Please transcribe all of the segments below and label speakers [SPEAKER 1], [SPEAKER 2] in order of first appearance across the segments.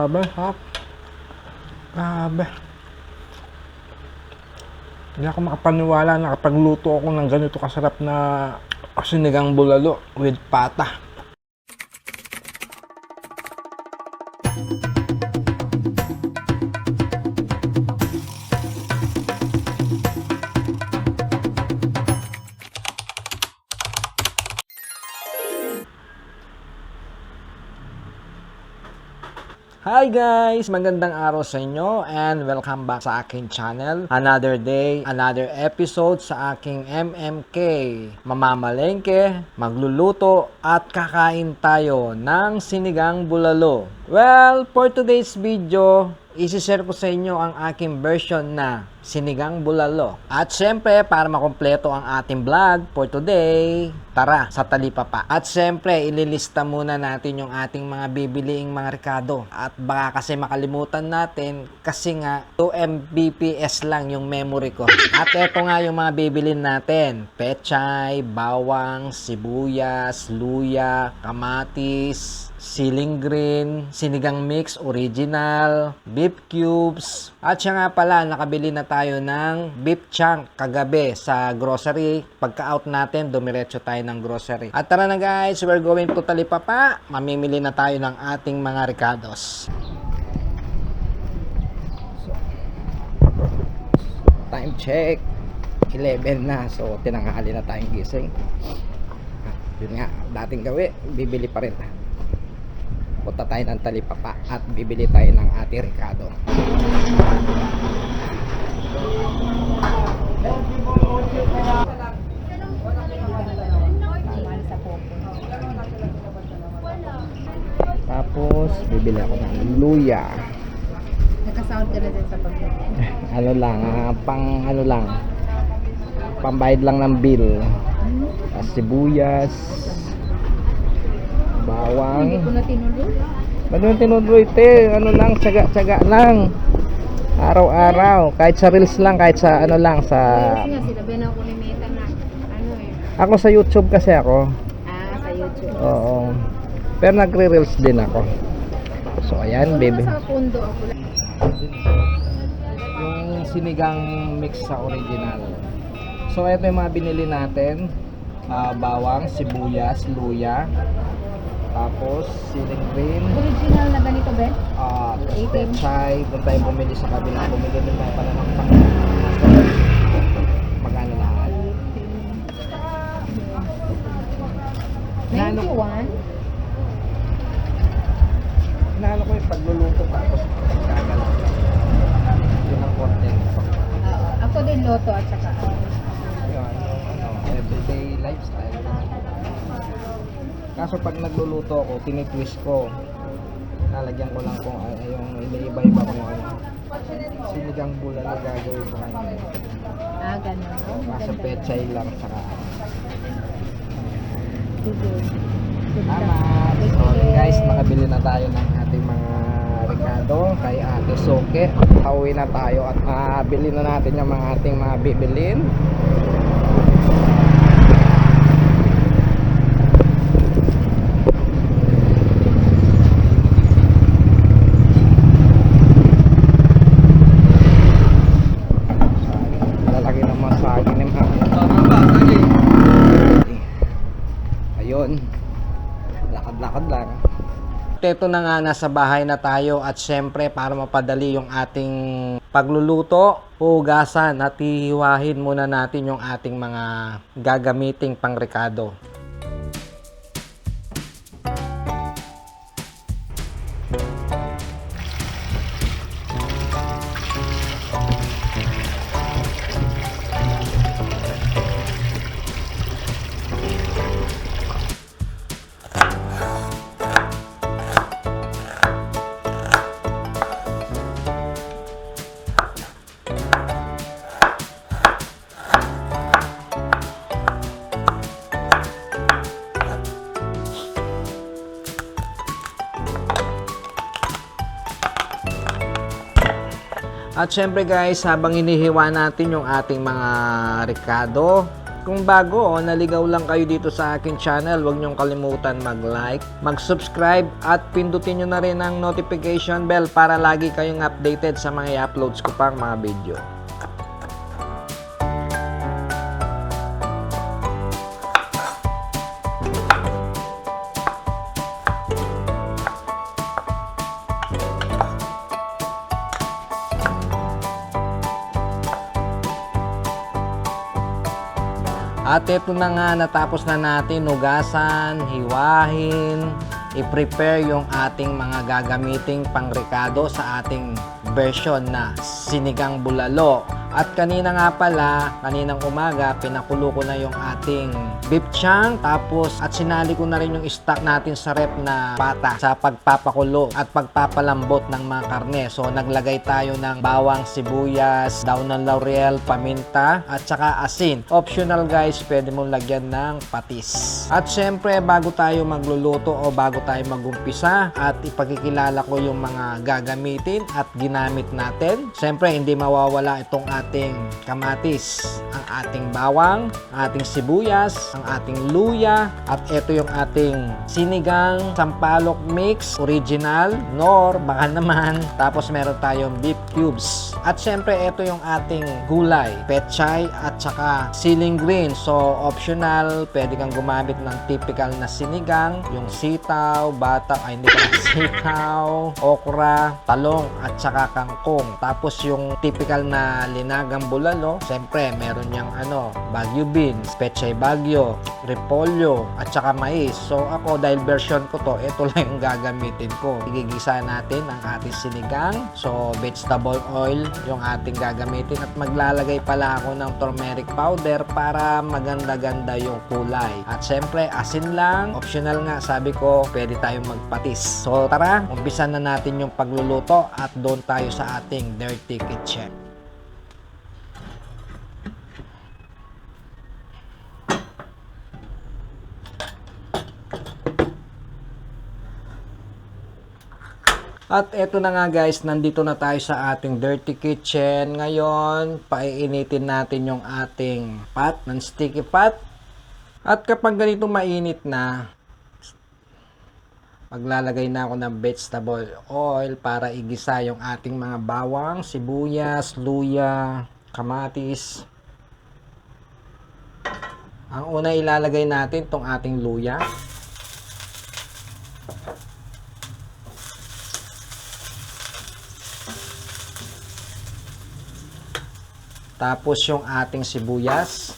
[SPEAKER 1] Grabe, ha? Grabe. Hindi ako makapaniwala na nakapagluto ako ng ganito kasarap na sinigang bulalo with pata. Hi guys! Magandang araw sa inyo and welcome back sa aking channel. Another day, another episode sa aking MMK. Mamamalengke, magluluto at kakain tayo ng sinigang bulalo. Well, for today's video, isi-share ko sa inyo ang aking version na sinigang bulalo. At syempre, para makumpleto ang ating vlog for today, tara sa talipapa. At syempre, ililista muna natin yung ating mga bibiliing mga rekado. At baka kasi makalimutan natin kasi nga 2 Mbps lang yung memory ko. At eto nga yung mga bibilin natin. Pechay, bawang, sibuyas, luya, kamatis, siling green, sinigang mix original, beef cubes, at siya nga pala, nakabili na tayo ng beef chunk kagabi sa grocery. Pagka-out natin, dumiretso tayo ng grocery. At tara na guys, we're going to talipapa. Mamimili na tayo ng ating mga recados. So, time check, 11 na. So, tinanghali na tayong gising. Yun nga, dating gawi, bibili pa rin. Punta tayo ng talipapa at bibili tayo ng ating rekado. Tapos bibili ako ng luya.
[SPEAKER 2] Nakasound ka na din sa pagkain.
[SPEAKER 1] Ano lang, pambayad lang ng bill. Tapos sibuyas, bawang.
[SPEAKER 2] Hindi ko na tinuloy.
[SPEAKER 1] Ano yung tinuloy, te? Ano lang, tsaga lang. Araw-araw. Kahit sa reels lang, kahit sa ano lang, sa...
[SPEAKER 2] Kasi nga, sinabi na ako ni Meta na, ano eh.
[SPEAKER 1] Ako sa YouTube kasi ako.
[SPEAKER 2] Sa YouTube.
[SPEAKER 1] Oo. Pero nagre-reels din ako. So, ayan, baby.
[SPEAKER 2] Sa pundo ako lang.
[SPEAKER 1] Yung sinigang mix sa original. So, ito yung mga binili natin. Bawang, sibuyas, luya. Tapos, siling green.
[SPEAKER 2] Original na ganito, Ben?
[SPEAKER 1] Tapos
[SPEAKER 2] 18.
[SPEAKER 1] pechay. Doon tayo bumili sa kabila. Bumili din tayo pala ng pang... Magkano lahat?
[SPEAKER 2] 91?
[SPEAKER 1] Inaano ko yung pagluluto tapos kagalaw. Yun ang content ko.
[SPEAKER 2] Oo. Ako din loto at saka.
[SPEAKER 1] Yun, everyday lifestyle. Kaso pag nagluluto ako, tinitwist ko. Lalagyan ko lang kung yung iniiba-iba kung ano. Sinigang bulalo gagawin ko ngayon.
[SPEAKER 2] Ganun.
[SPEAKER 1] Kaso pechay lang saka
[SPEAKER 2] Good.
[SPEAKER 1] salamat. So guys, nakabili na tayo ng ating mga rekado kay Ate Soke. Pauwi na tayo at nabili na natin yung mga ating mga bibilin. Lalaki naman sa akin yung ayun, lakad-lakad lang. Ito na nga, nasa bahay na tayo at syempre para mapadali yung ating pagluluto, hugasan at hihiwahin muna natin yung ating mga gagamiting pangrekado. At syempre guys, habang hinihiwa natin yung ating mga rekado, Kung bago o naligaw lang kayo dito sa akin channel, huwag niyong kalimutan mag-like, mag-subscribe at pindutin niyo na rin ang notification bell para lagi kayong updated sa mga i-uploads ko pang mga video. At ito na nga, natapos na natin hugasan, hiwahin, i-prepare yung ating mga gagamiting pangrekado sa ating version na sinigang bulalo. At kanina nga pala, kaninang umaga, pinakulo ko na yung ating beef chunk. Tapos, at sinali ko na rin yung stock natin sa rep na pata sa pagpapakulo at pagpapalambot ng mga karne. So, naglagay tayo ng bawang, sibuyas, daon ng laurel, paminta, at saka asin. Optional guys, pwede mong lagyan ng patis. At syempre, bago tayo magluluto o bago tayo magumpisa at ipakikilala ko yung mga gagamitin at ginamit natin. Syempre, hindi mawawala itong ating kamatis, ang ating bawang, ating sibuyas, ang ating luya, at ito yung ating sinigang sampalok mix, original, nor, baka naman. Tapos meron tayong beef cubes. At syempre, ito yung ating gulay, pechay, at saka siling green. So, optional, pwede kang gumamit ng typical na sinigang, yung sitaw, hindi pa sitaw, okra, talong, at saka kangkong. Tapos yung typical na linagang bulalo, siyempre meron niyang Baguio beans, pechay Baguio, repolyo, at saka mais. So ako, dahil version ko to, ito lang yung gagamitin ko. Igigisa natin ang ating sinigang. So vegetable oil yung ating gagamitin at maglalagay pala ako ng turmeric powder para maganda-ganda yung kulay. At siyempre, asin lang. Optional nga, sabi ko, pwede tayong magpatis. So tara, umpisan na natin yung pagluluto at doon tayo sa ating dirty kitchen. At eto na nga guys, nandito na tayo sa ating dirty kitchen. Ngayon, paiinitin natin yung ating pot, ng sticky pot. At kapag ganito mainit na, maglalagay na ako ng vegetable oil para igisa yung ating mga bawang, sibuyas, luya, kamatis. Ang una ilalagay natin tong ating luya. Tapos yung ating sibuyas.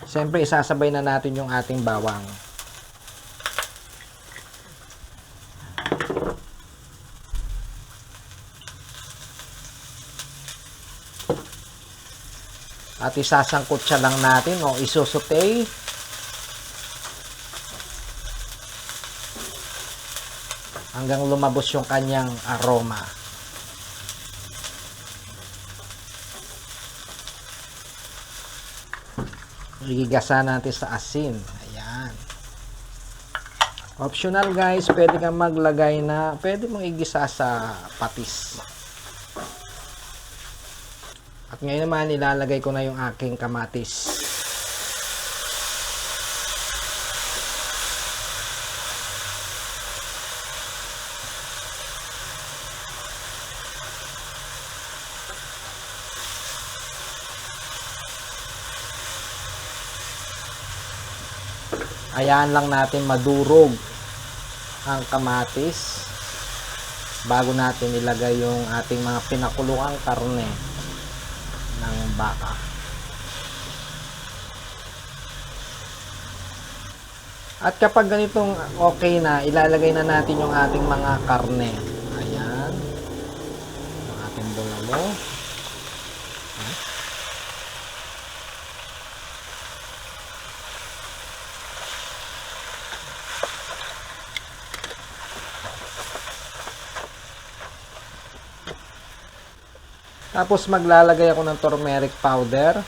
[SPEAKER 1] Siyempre, isasabay na natin yung ating bawang. At isasangkot siya lang natin o isusutay. Hanggang lumabos yung kanyang aroma. Igigasa natin sa asin. Ayan. Optional guys, pwede kang maglagay pwede mong igisa sa patis. At ngayon naman, ilalagay ko na yung aking kamatis. Ayan lang natin madurog ang kamatis bago natin ilagay yung ating mga pinakuluang karne ng baka. At kapag ganitong okay na, ilalagay na natin yung ating mga karne. Ayan. Yung ating bulalo. Tapos maglalagay ako ng turmeric powder.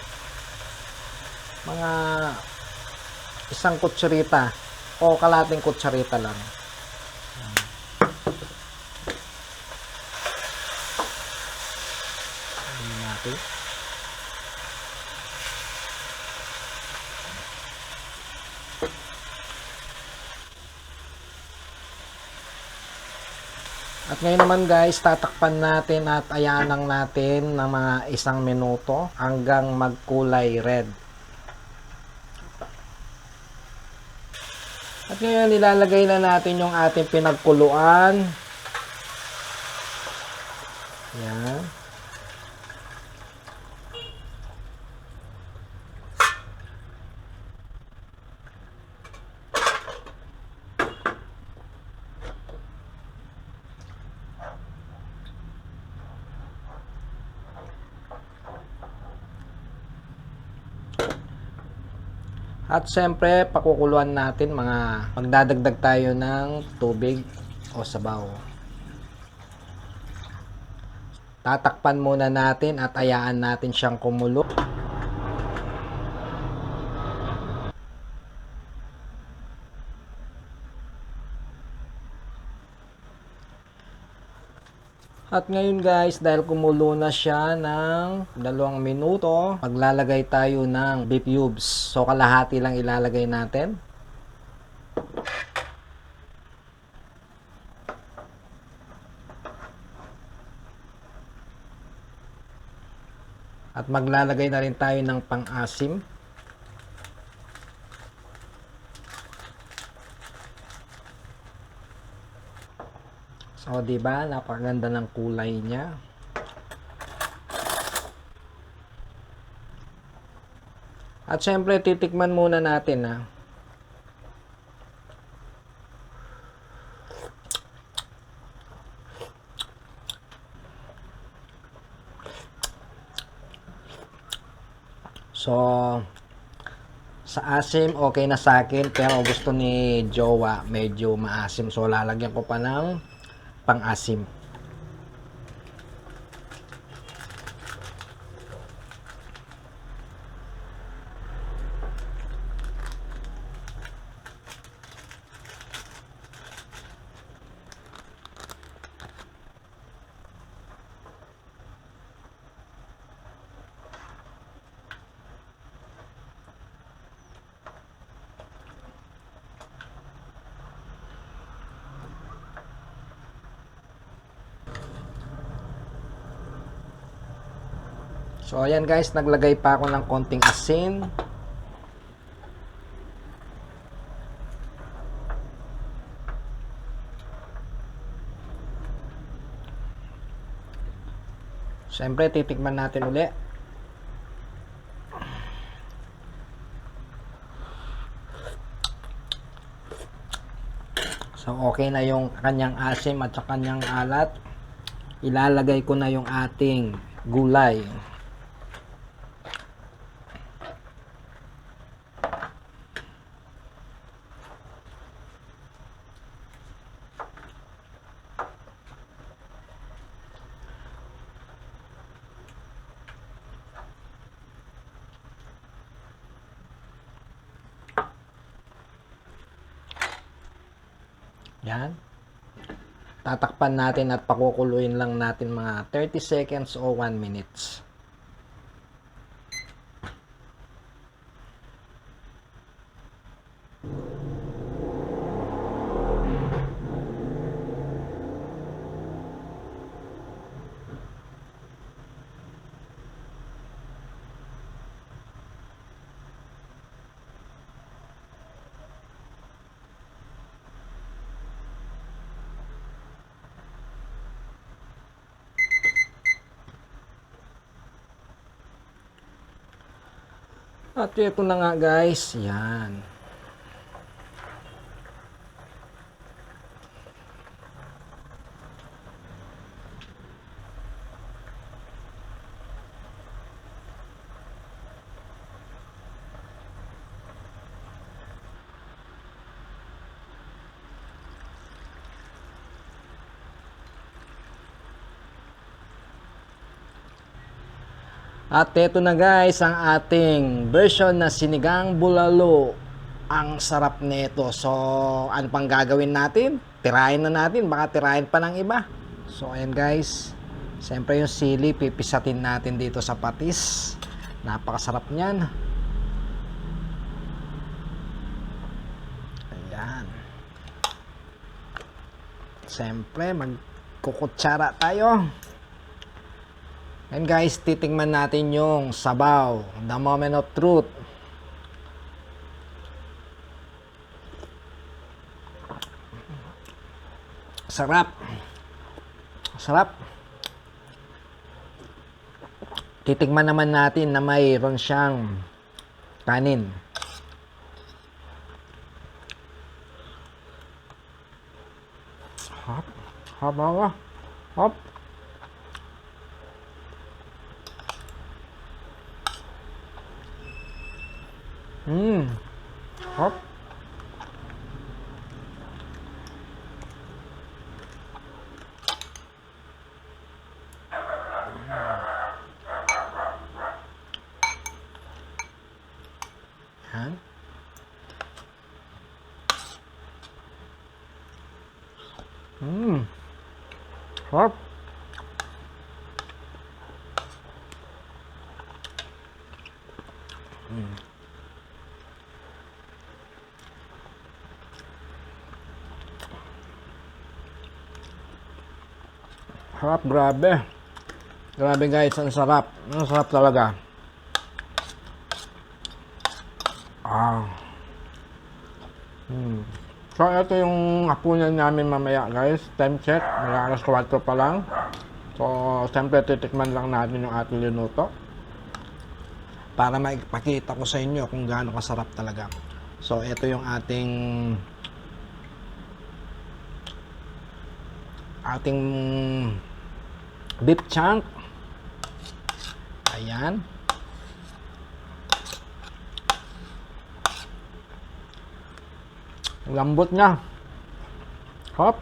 [SPEAKER 1] Mga isang kutsarita o kalating kutsarita lang. Ayan natin. At ngayon naman guys, tatakpan natin at ayanang natin ng mga 1 minuto hanggang magkulay red. At ngayon, nilalagay na natin yung ating pinagkuluan. Yan. At syempre, pakukuluan natin magdadagdag tayo ng tubig o sabaw. Tatakpan muna natin at hayaan natin siyang kumulo. At ngayon guys, dahil kumulo na siya ng 2 minuto, maglalagay tayo ng beef cubes. So kalahati lang ilalagay natin. At maglalagay na rin tayo ng pang-asim. So, di ba? Napakaganda ng kulay niya. At syempre, titikman muna natin, ha. So, sa asim, okay na sa akin. Pero gusto ni Jowa, medyo maasim. So, lalagyan ko pa ng pang-asim. So, ayan guys, naglagay pa ako ng konting asin. Siyempre, titikman natin uli. So, okay na yung kanyang asim at kanyang alat. Ilalagay ko na yung ating gulay. Yan. Tatakpan natin at pakukuluin lang natin mga 30 seconds o 1 minutes. At ito na nga guys, yan. At ito na guys, ang ating version na sinigang bulalo. Ang sarap nito. So, ano pang gagawin natin? Tirahin na natin. Baka tirahin pa ng iba. So, ayan guys. Siyempre yung sili, pipisatin natin dito sa patis. Napakasarap niyan. Ayan. Siyempre, Kukutsara tayo. And guys, titingnan natin yung sabaw. The moment of truth. Sarap. Sarap. Titikman naman natin na mayroon siyang kanin. Hop. Hop, hop, hop. Hop. Yan. Hop. Sarap, grabe. Grabe guys, ang sarap. Ang sarap talaga. So, ito yung hapunan namin mamaya guys. Time check. Alas 4 pa lang. So, siyempre titikman lang natin yung ating linuto. Para maipakita ko sa inyo kung gaano kasarap talaga. So, ito yung ating beef chunk. Ayan. Lambot niya. Hop.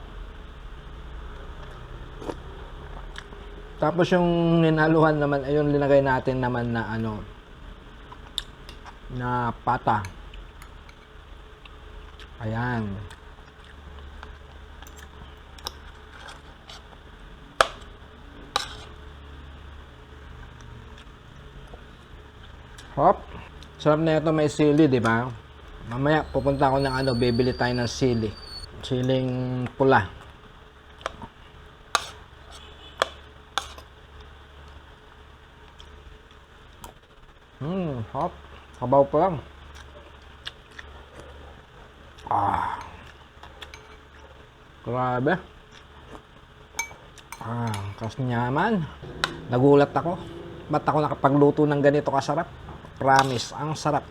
[SPEAKER 1] Tapos yung ninaluhan naman, ayun linagay natin naman na na pata. Ayan. Hop. Sarap na ito, may sili, di ba? Mamaya pupunta ako ng bibili tayo ng sili. Siling pula. Hop. Sabaw pa lang. Grabe. Kasi nyaman. Nagulat ako. Ba't ako nakapagluto ng ganito kasarap? Promise, ang sarap.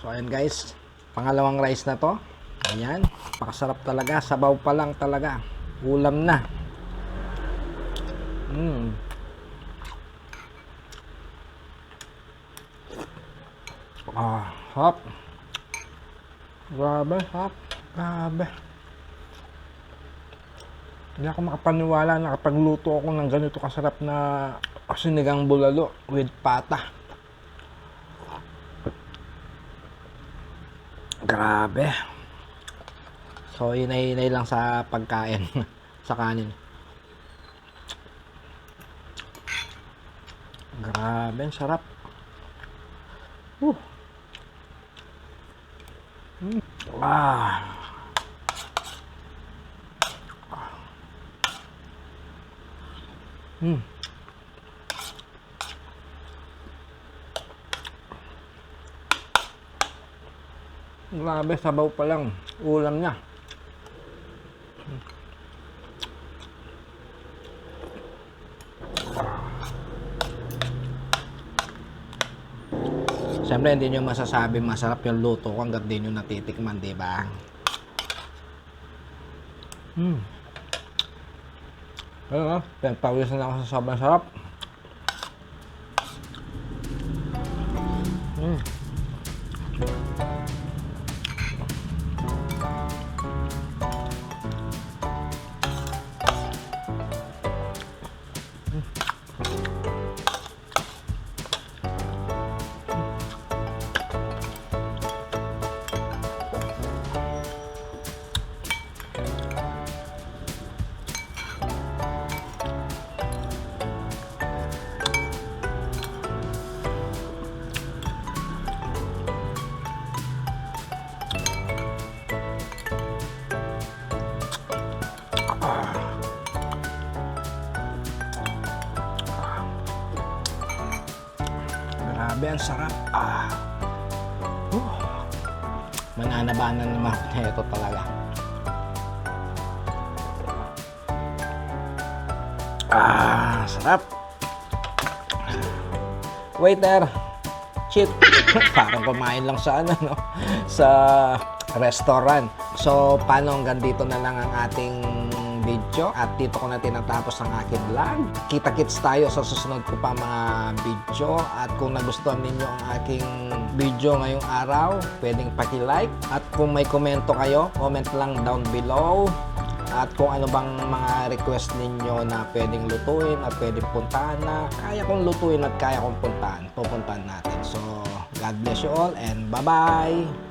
[SPEAKER 1] So ayan guys, pangalawang rice na to. Ayan, pakasarap talaga, sabaw pa lang talaga. Ulam na. Hop. Grabe, hop. Grabe. Hindi ako makapaniwala na kapag luto ako ng ganito kasarap na sinigang bulalo with pata. Grabe. So, inay-inay lang sa pagkain. Sa kanin. Grabe, ang sarap. Grabe, sabaw pa lang. Ulam niya. Siyempre, hindi nyo masasabing masarap yung luto ko hanggat di nyo natitikman, di ba? Ayun, pinagpawisan na ako sa sobrang sarap. Grabe, ang sarap. Mananabanan naman ako nito talaga. Sarap. Waiter, cheat. Parang kumain lang sa ano, no? Sa restaurant. So, paano hanggang dito na lang ang ating video at dito ko na tinatapos ang aking vlog. Kita-kits tayo sa susunod ko pa mga video at kung nagustuhan ninyo ang aking video ngayong araw, pwedeng paki-like at kung may komento kayo, comment lang down below. At kung ano bang mga request ninyo na pwedeng lutuin at pwedeng puntahan na kaya kong lutuin at kaya kong puntahan, pupuntahan natin. So, God bless you all and bye-bye!